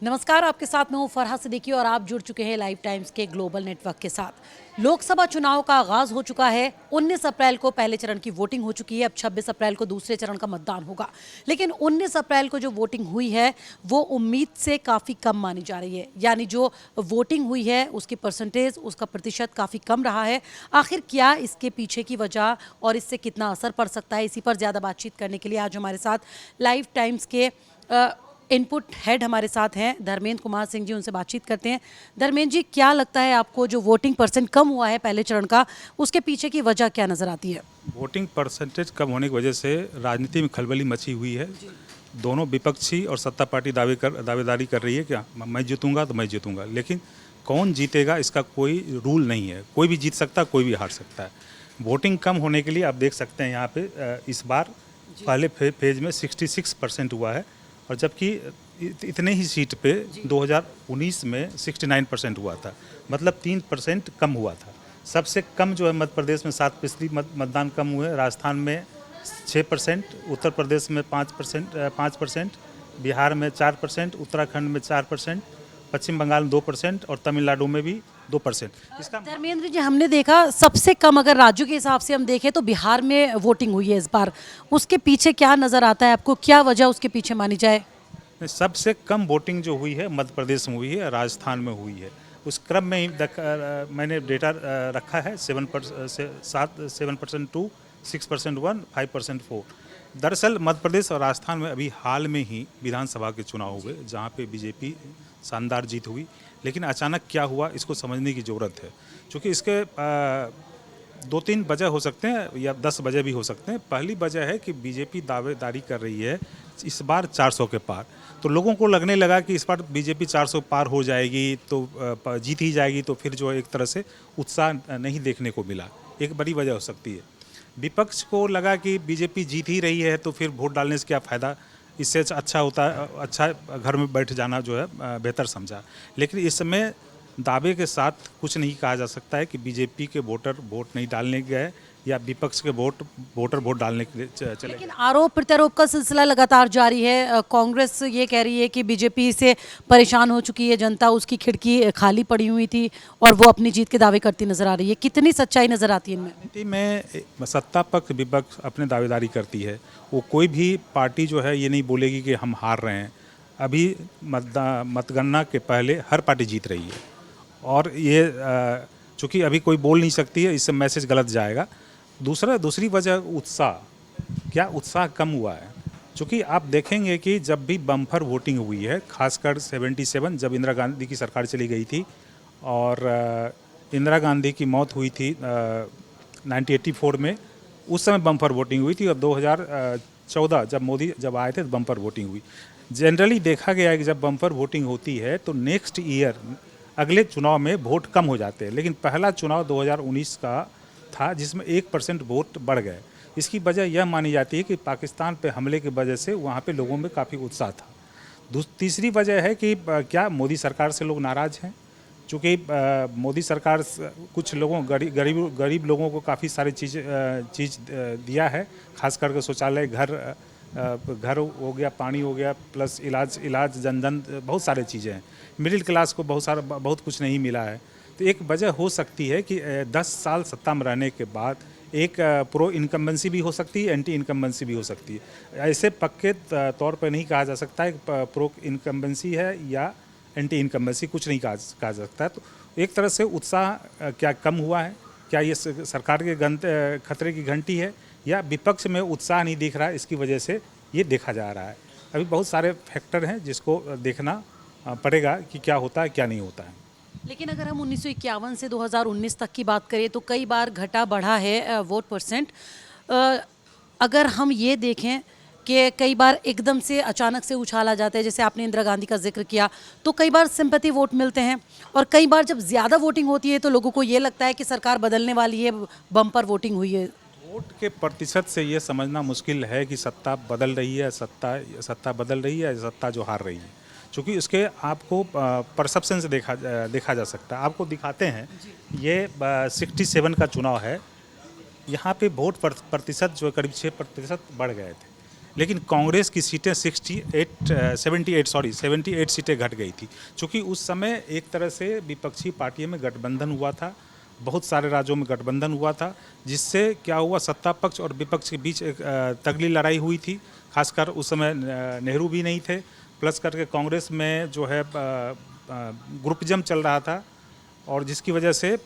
नमस्कार, आपके साथ मैं हूं फरहा सिद्दीकी और आप जुड़ चुके हैं लाइव टाइम्स के ग्लोबल नेटवर्क के साथ। लोकसभा चुनाव का आगाज हो चुका है। 19 अप्रैल को पहले चरण की वोटिंग हो चुकी है। अब 26 अप्रैल को दूसरे चरण का मतदान होगा। लेकिन 19 अप्रैल को जो वोटिंग हुई है वो उम्मीद से काफ़ी कम मानी जा रही है। यानी जो वोटिंग हुई है उसकी परसेंटेज, उसका प्रतिशत काफ़ी कम रहा है। आखिर क्या इसके पीछे की वजह और इससे कितना असर पड़ सकता है, इसी पर ज़्यादा बातचीत करने के लिए आज हमारे साथ लाइव टाइम्स के इनपुट हेड हमारे साथ हैं धर्मेंद्र कुमार सिंह जी। उनसे बातचीत करते हैं। धर्मेंद्र जी, क्या लगता है आपको जो वोटिंग परसेंट कम हुआ है पहले चरण का, उसके पीछे की वजह क्या नजर आती है? वोटिंग परसेंटेज कम होने की वजह से राजनीति में खलबली मची हुई है। दोनों विपक्षी और सत्ता पार्टी दावेदारी कर रही है कि मैं जीतूंगा तो मैं जीतूंगा, लेकिन कौन जीतेगा इसका कोई रूल नहीं है। कोई भी जीत सकता है, कोई भी हार सकता है। वोटिंग कम होने के लिए आप देख सकते हैं यहाँ पे इस बार पहले फेज में 66% हुआ है, और जबकि इतने ही सीट पे 2019 में 69% हुआ था। मतलब 3% कम हुआ था। सबसे कम जो है मध्य प्रदेश में 7% मतदान कम हुए, राजस्थान में 6%, उत्तर प्रदेश में 5%, बिहार में 4%, उत्तराखंड में 4%, पश्चिम बंगाल में 2% और तमिलनाडु में भी 2%। इसका धर्मेंद्र जी, हमने देखा सबसे कम अगर राज्यों के हिसाब से हम देखें तो बिहार में वोटिंग हुई है इस बार। उसके पीछे क्या नजर आता है आपको, क्या वजह उसके पीछे मानी जाए? सबसे कम वोटिंग जो हुई है मध्य प्रदेश में हुई है, राजस्थान में हुई है। उस क्रम में ही मैंने डेटा रखा है 7% 2, 6% 1, 5% 4। दरअसल मध्य प्रदेश और राजस्थान में अभी हाल में ही विधानसभा के चुनाव हुए, जहाँ पे बीजेपी शानदार जीत हुई। लेकिन अचानक क्या हुआ इसको समझने की ज़रूरत है, क्योंकि इसके 2-3 वजह हो सकते हैं या 10 वजह भी हो सकते हैं। पहली वजह है कि बीजेपी दावेदारी कर रही है इस बार 400 के पार। तो लोगों को लगने लगा कि इस बार बीजेपी 400 पार हो जाएगी तो जीत ही जाएगी, तो फिर जो एक तरह से उत्साह नहीं देखने को मिला। एक बड़ी वजह हो सकती है। विपक्ष को लगा कि बीजेपी जीत ही रही है तो फिर वोट डालने से क्या फ़ायदा, इससे अच्छा होता है, अच्छा घर में बैठ जाना जो है बेहतर समझा। लेकिन इस समय दावे के साथ कुछ नहीं कहा जा सकता है कि बीजेपी के वोटर वोट नहीं डालने गए या विपक्ष के वोटर वोट डालने के लिए चले। लेकिन आरोप प्रत्यारोप का सिलसिला लगातार जारी है। कांग्रेस ये कह रही है कि बीजेपी से परेशान हो चुकी है जनता, उसकी खिड़की खाली पड़ी हुई थी और वो अपनी जीत के दावे करती नजर आ रही है। कितनी सच्चाई नजर आती है इनमें? राजनीति में सत्ता पक्ष विपक्ष अपने दावेदारी करती है। वो कोई भी पार्टी जो है ये नहीं बोलेगी कि हम हार रहे हैं। अभी मतगणना के पहले हर पार्टी जीत रही है, और ये चूँकि अभी कोई बोल नहीं सकती है, इससे मैसेज गलत जाएगा। दूसरी वजह उत्साह। क्या उत्साह कम हुआ है? चूँकि आप देखेंगे कि जब भी बम्पर वोटिंग हुई है, खासकर 77 जब इंदिरा गांधी की सरकार चली गई थी और इंदिरा गांधी की मौत हुई थी 1984 में, उस समय बम्पर वोटिंग हुई थी। और 2014 जब मोदी आए थे तो बम्पर वोटिंग हुई। जनरली देखा गया है कि जब बम्पर वोटिंग होती है तो नेक्स्ट ईयर अगले चुनाव में वोट कम हो जाते हैं। लेकिन पहला चुनाव 2019 का था जिसमें 1% वोट बढ़ गए। इसकी वजह यह मानी जाती है कि पाकिस्तान पे हमले की वजह से वहाँ पे लोगों में काफ़ी उत्साह था। तीसरी वजह है कि क्या मोदी सरकार से लोग नाराज़ हैं, चूँकि मोदी सरकार कुछ लोगों गरीब लोगों को काफ़ी सारी चीज़ दिया है, खास करके शौचालय, घर हो गया, पानी हो गया, प्लस इलाज जन बहुत सारे चीज़ें हैं। मिडिल क्लास को बहुत कुछ नहीं मिला है। तो एक वजह हो सकती है कि 10 साल सत्ता में रहने के बाद एक प्रो इनकम्बेंसी भी हो सकती है, एंटी इनकम्बेंसी भी हो सकती है। ऐसे पक्के तौर पर नहीं कहा जा सकता है कि प्रो इनकम्बेंसी है या एंटी इनकम्बेंसी, कुछ नहीं कहा जा सकता है। तो एक तरह से उत्साह क्या कम हुआ है? क्या ये सरकार के खतरे की घंटी है, या विपक्ष में उत्साह नहीं दिख रहा है, इसकी वजह से ये देखा जा रहा है? अभी बहुत सारे फैक्टर हैं जिसको देखना पड़ेगा कि क्या होता है क्या नहीं होता है। लेकिन अगर हम 1951 से 2019 तक की बात करें तो कई बार घटा बढ़ा है वोट परसेंट। अगर हम ये देखें कि कई बार एकदम से अचानक से उछाल आ जाता है, जैसे आपने इंदिरा गांधी का जिक्र किया, तो कई बार सिंपैथी वोट मिलते हैं, और कई बार जब ज़्यादा वोटिंग होती है तो लोगों को ये लगता है कि सरकार बदलने वाली है, बम्पर वोटिंग हुई है। वोट के प्रतिशत से ये समझना मुश्किल है कि सत्ता बदल रही है, सत्ता बदल रही है, सत्ता जो हार रही है, क्योंकि उसके आपको परसेप्शन से देखा जा सकता है। आपको दिखाते हैं, ये 67 का चुनाव है। यहाँ पे वोट प्रतिशत जो करीब 6% बढ़ गए थे। लेकिन कांग्रेस की सीटें 78 सीटें घट गई थी, क्योंकि उस समय एक तरह से विपक्षी पार्टियों में गठबंधन हुआ था, बहुत सारे राज्यों में गठबंधन हुआ था, जिससे क्या हुआ, सत्ता पक्ष और विपक्ष के बीच एक तगड़ी लड़ाई हुई थी। खासकर उस समय नेहरू भी नहीं थे, प्लस करके कांग्रेस में जो है ग्रुपिज्म चल रहा था, और जिसकी वजह से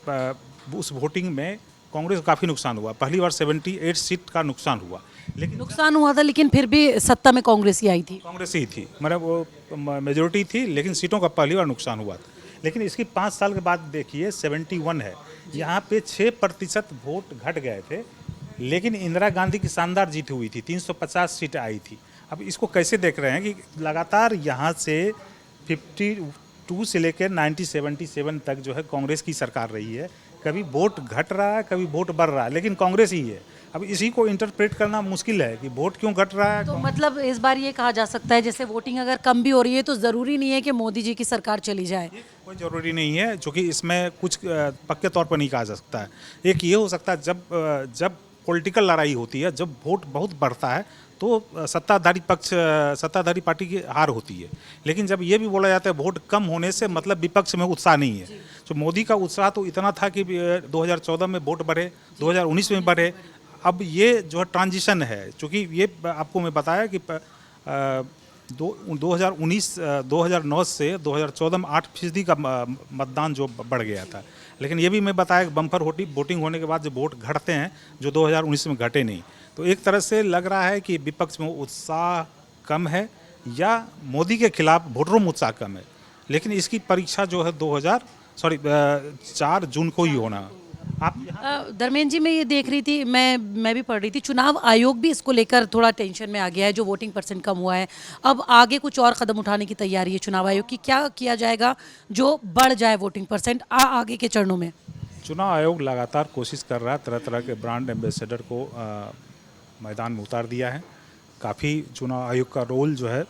उस वोटिंग में कांग्रेस को काफ़ी नुकसान हुआ। पहली बार 78 सीट का नुकसान हुआ, लेकिन नुकसान हुआ था, लेकिन फिर भी सत्ता में कांग्रेस ही आई थी। कांग्रेस ही थी, मतलब वो मेजोरिटी थी, लेकिन सीटों का पहली बार नुकसान हुआ था। लेकिन इसकी 5 साल के बाद देखिए 71 है, यहाँ पे 6% वोट घट गए थे, लेकिन इंदिरा गांधी की शानदार जीत हुई थी, 350 सीटें आई थी। अब इसको कैसे देख रहे हैं कि लगातार यहाँ से 52 से लेकर 1977 तक जो है कांग्रेस की सरकार रही है। कभी वोट घट रहा है, कभी वोट बढ़ रहा है, लेकिन कांग्रेस ही है। अब इसी को इंटरप्रेट करना मुश्किल है कि वोट क्यों घट रहा है। तो मतलब इस बार ये कहा जा सकता है, जैसे वोटिंग अगर कम भी हो रही है तो ज़रूरी नहीं है कि मोदी जी की सरकार चली जाए। कोई ज़रूरी नहीं है, क्योंकि इसमें कुछ पक्के तौर पर नहीं कहा जा सकता है। एक ये हो सकता है जब पॉलिटिकल लड़ाई होती है, जब वोट बहुत बढ़ता है तो सत्ताधारी पार्टी की हार होती है। लेकिन जब ये भी बोला जाता है वोट कम होने से मतलब विपक्ष में उत्साह नहीं है। तो मोदी का उत्साह तो इतना था कि 2014 में वोट बढ़े, 2019 में बढ़े। अब ये जो है ट्रांजिशन है, क्योंकि ये आपको मैं बताया कि 2009 से 2014 में 8% का मतदान जो बढ़ गया था। लेकिन ये भी मैं बताया कि बम्पर वोटिंग होने के बाद जो वोट घटते हैं, जो 2019 में घटे नहीं। तो एक तरह से लग रहा है कि विपक्ष में उत्साह कम है या मोदी के खिलाफ वोटरों में उत्साह कम है। लेकिन इसकी परीक्षा जो है 4 जून को ही होना। आप धर्मेंद्र जी, मैं ये देख रही थी, मैं भी पढ़ रही थी, चुनाव आयोग भी इसको लेकर थोड़ा टेंशन में आ गया है, जो वोटिंग परसेंट कम हुआ है। अब आगे कुछ और कदम उठाने की तैयारी है चुनाव आयोग की। क्या किया जाएगा जो बढ़ जाए वोटिंग परसेंट आगे के चरणों में? चुनाव आयोग लगातार कोशिश कर रहा है, तरह तरह के ब्रांड एम्बेसडर को मैदान में उतार दिया है। काफ़ी चुनाव आयोग का रोल जो है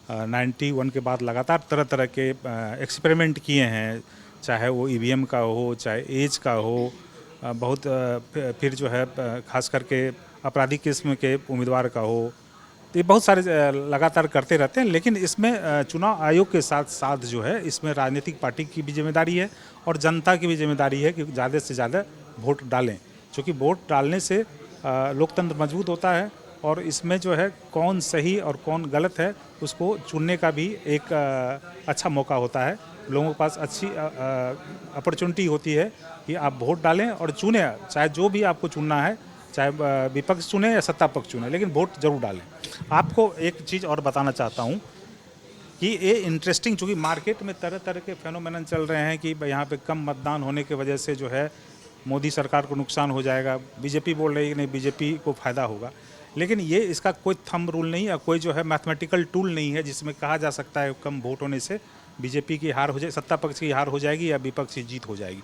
91 के बाद लगातार तरह तरह के एक्सपेरिमेंट किए हैं, चाहे वो ईवीएम का हो, चाहे एज का हो, बहुत फिर जो है खास करके आपराधिक किस्म के उम्मीदवार का हो। तो ये बहुत सारे लगातार करते रहते हैं। लेकिन इसमें चुनाव आयोग के साथ साथ जो है इसमें राजनीतिक पार्टी की भी जिम्मेदारी है और जनता की भी जिम्मेदारी है कि ज़्यादा से ज़्यादा वोट डालें, क्योंकि वोट डालने से लोकतंत्र मजबूत होता है और इसमें जो है कौन सही और कौन गलत है उसको चुनने का भी एक अच्छा मौका होता है। लोगों के पास अच्छी अपॉर्चुनिटी होती है कि आप वोट डालें और चुनें, चाहे जो भी आपको चुनना है, चाहे विपक्ष चुने या सत्ता पक्ष चुने, लेकिन वोट जरूर डालें। आपको एक चीज़ और बताना चाहता हूँ कि ये इंटरेस्टिंग, चूँकि मार्केट में तरह तरह के फेनोमेनन चल रहे हैं कि यहाँ पे कम मतदान होने की वजह से जो है मोदी सरकार को नुकसान हो जाएगा। बीजेपी बोल रही है कि नहीं, बीजेपी को फ़ायदा होगा। लेकिन ये इसका कोई थंब रूल नहीं है, कोई जो है मैथमेटिकल टूल नहीं है जिसमें कहा जा सकता है कम वोट होने से बीजेपी की हार हो जाए, सत्ता पक्ष की हार हो जाएगी या विपक्ष की जीत हो जाएगी।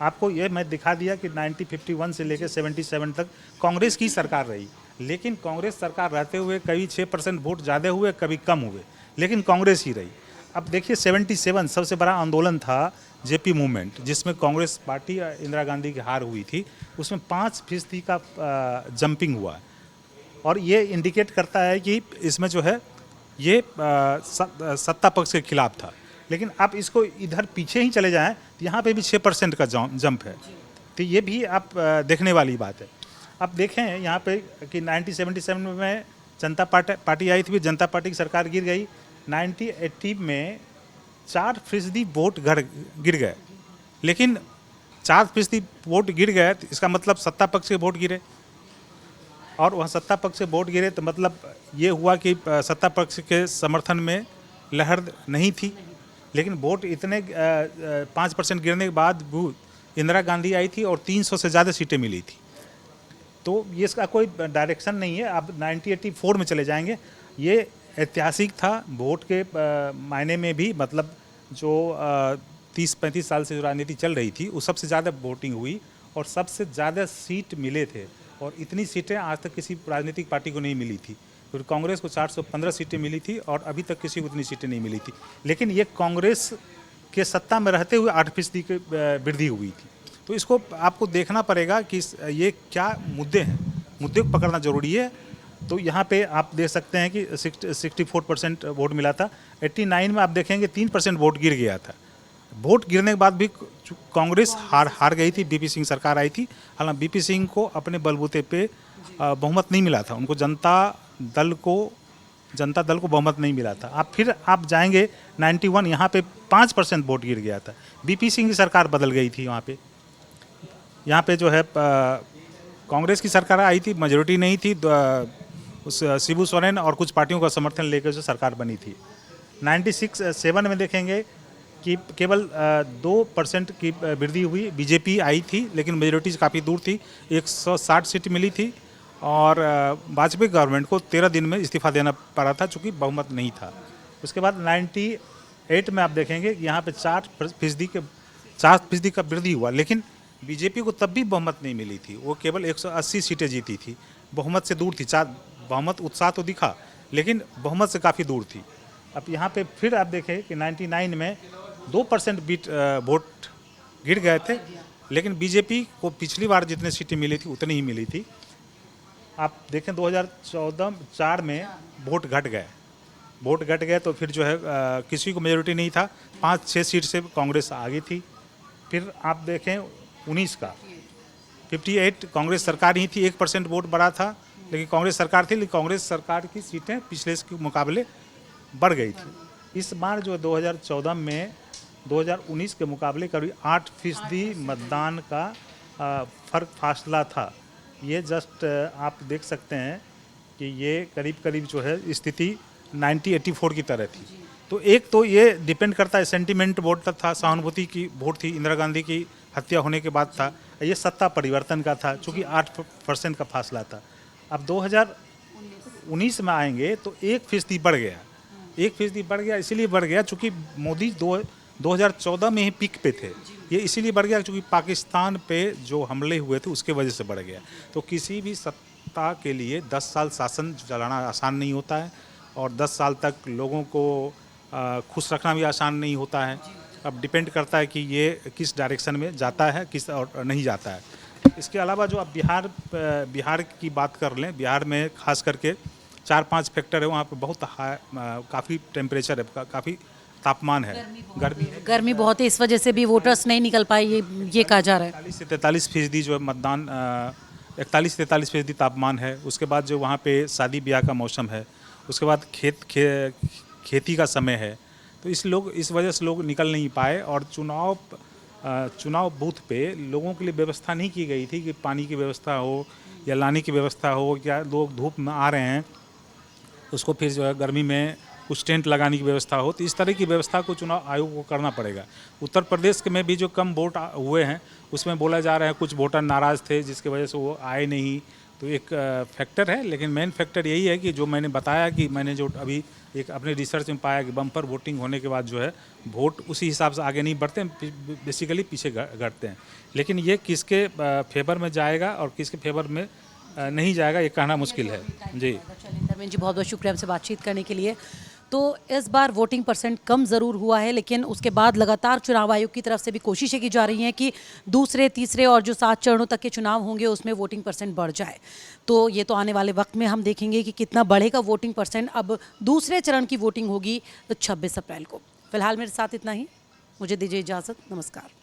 आपको ये मैं दिखा दिया कि 1951 से लेकर 77 तक कांग्रेस की सरकार रही, लेकिन कांग्रेस सरकार रहते हुए कभी 6% वोट ज़्यादा हुए, कभी कम हुए, लेकिन कांग्रेस ही रही। अब देखिए 77 सबसे बड़ा आंदोलन था जेपी मूवमेंट, जिसमें कांग्रेस पार्टी इंदिरा गांधी की हार हुई थी। उसमें 5% का जंपिंग हुआ है और ये इंडिकेट करता है कि इसमें जो है ये सत्ता पक्ष के खिलाफ था। लेकिन आप इसको इधर पीछे ही चले जाएं तो यहाँ पे भी 6% का जंप है। तो ये भी आप देखने वाली बात है। अब देखें यहाँ पे कि 1977 में जनता पार्टी आई थी, फिर जनता पार्टी की सरकार गिर गई। 1980 में 4% वोट गिर गए, लेकिन 4% वोट गिर गए तो इसका मतलब सत्ता पक्ष के वोट गिरे, और वहाँ सत्ता पक्ष से वोट गिरे तो मतलब ये हुआ कि सत्ता पक्ष के समर्थन में लहर नहीं थी। लेकिन वोट इतने 5% गिरने के बाद इंदिरा गांधी आई थी और 300 से ज़्यादा सीटें मिली थी। तो ये इसका कोई डायरेक्शन नहीं है। अब 1984 में चले जाएंगे, ये ऐतिहासिक था वोट के मायने में भी। मतलब जो 30-35 साल से जो राजनीति चल रही थी उस सबसे ज़्यादा वोटिंग हुई और सबसे ज़्यादा सीट मिले थे, और इतनी सीटें आज तक किसी राजनीतिक पार्टी को नहीं मिली थी। फिर कांग्रेस को 415 सीटें मिली थी और अभी तक किसी को उतनी सीटें नहीं मिली थी। लेकिन ये कांग्रेस के सत्ता में रहते हुए 8% की वृद्धि हुई थी। तो इसको आपको देखना पड़ेगा कि ये क्या मुद्दे हैं, मुद्दे को पकड़ना जरूरी है। तो यहाँ पे आप देख सकते हैं कि 64% वोट मिला था। 89 में आप देखेंगे 3% वोट गिर गया था। वोट गिरने के बाद भी कांग्रेस हार गई थी। बीपी सिंह सरकार आई थी, हालांकि बीपी सिंह को अपने बलबूते पे बहुमत नहीं मिला था। उनको जनता दल को बहुमत नहीं मिला था। आप जाएंगे 91, यहाँ पे 5% वोट गिर गया था। बीपी सिंह की सरकार बदल गई थी वहाँ पे। यहाँ पे जो है कांग्रेस की सरकार आई थी, मेजोरिटी नहीं थी, उस शिबू सोरेन और कुछ पार्टियों का समर्थन लेकर जो सरकार बनी थी। 96-7 में देखेंगे कि केवल 2% की वृद्धि हुई। बीजेपी आई थी लेकिन मेजोरिटी काफ़ी दूर थी, 160 सीट मिली थी और वाजपेयी गवर्नमेंट को 13 दिन में इस्तीफा देना पड़ा था चूँकि बहुमत नहीं था। उसके बाद 98 में आप देखेंगे यहाँ पे 4% का वृद्धि हुआ, लेकिन बीजेपी को तब भी बहुमत नहीं मिली थी। वो केवल 180 सीटें जीती थी, बहुमत से दूर थी। बहुमत उत्साह तो दिखा लेकिन बहुमत से काफ़ी दूर थी। अब यहाँ पे फिर आप देखें कि 99 में 2% वोट गिर गए थे, लेकिन बीजेपी को पिछली बार जितने सीटें मिली थी उतनी ही मिली थी। आप देखें 2014-4 में वोट घट गए तो फिर जो है किसी को मेजोरिटी नहीं था, 5-6 सीट से कांग्रेस आगे थी। फिर आप देखें 19 का 58 कांग्रेस सरकार ही थी, 1% वोट बढ़ा था लेकिन कांग्रेस सरकार थी, लेकिन कांग्रेस सरकार की सीटें पिछले के मुकाबले बढ़ गई थी। इस बार जो 2014 में 2019 के मुकाबले करीब 8% मतदान का फ़र्क फासला था। ये जस्ट आप देख सकते हैं कि ये करीब जो है स्थिति 1984 की तरह थी। तो एक तो ये डिपेंड करता है, सेंटिमेंट वोट था, सहानुभूति की वोट थी, इंदिरा गांधी की हत्या होने के बाद था। ये सत्ता परिवर्तन का था चूँकि 8% का फासला था। अब 2019 में आएंगे तो 1% बढ़ गया। 1% बढ़ गया, इसीलिए बढ़ गया चूँकि मोदी 2014 में ही पीक पे थे। ये इसीलिए बढ़ गया चूँकि पाकिस्तान पे जो हमले हुए थे उसके वजह से बढ़ गया। तो किसी भी सत्ता के लिए 10 साल शासन चलाना आसान नहीं होता है और 10 साल तक लोगों को खुश रखना भी आसान नहीं होता है। अब डिपेंड करता है कि ये किस डायरेक्शन में जाता है, किस और नहीं जाता है। इसके अलावा जो आप बिहार की बात कर लें, बिहार में खास करके 4-5 फैक्टर है। वहाँ पे बहुत काफ़ी टेम्परेचर है, काफ़ी तापमान है, गर्मी बहुत है, इस वजह से भी वोटर्स नहीं निकल पाए, ये कहा जा रहा है। 41 से 43% जो है मतदान, 41-43% तापमान है। उसके बाद जो वहाँ पे शादी ब्याह का मौसम है, उसके बाद खेती का समय है, तो इस वजह से लोग निकल नहीं पाए। और चुनाव बूथ पे लोगों के लिए व्यवस्था नहीं की गई थी कि पानी की व्यवस्था हो या लाने की व्यवस्था हो, या लोग धूप में आ रहे हैं उसको फिर जो है गर्मी में कुछ टेंट लगाने की व्यवस्था हो। तो इस तरह की व्यवस्था को चुनाव आयोग को करना पड़ेगा। उत्तर प्रदेश में भी जो कम वोट हुए हैं उसमें बोला जा रहा है कुछ वोटर नाराज़ थे जिसकी वजह से वो आए नहीं, तो एक फैक्टर है। लेकिन मेन फैक्टर यही है कि जो मैंने बताया कि मैंने जो अभी एक अपने रिसर्च में पाया कि बम्पर वोटिंग होने के बाद जो है वोट उसी हिसाब से आगे नहीं बढ़ते हैं, बेसिकली पीछे घटते हैं। लेकिन ये किसके फेवर में जाएगा और किसके फेवर में नहीं जाएगा ये कहना मुश्किल है। जी धर्मेंद्र जी, बहुत बहुत शुक्रिया हमसे बातचीत करने के लिए। तो इस बार वोटिंग परसेंट कम ज़रूर हुआ है, लेकिन उसके बाद लगातार चुनाव आयोग की तरफ से भी कोशिशें की जा रही हैं कि दूसरे, तीसरे और जो 7 चरणों तक के चुनाव होंगे उसमें वोटिंग परसेंट बढ़ जाए। तो ये तो आने वाले वक्त में हम देखेंगे कि कितना बढ़ेगा वोटिंग परसेंट। अब दूसरे चरण की वोटिंग होगी तो 26 अप्रैल को। फिलहाल मेरे साथ इतना ही, मुझे दीजिए इजाज़त, नमस्कार।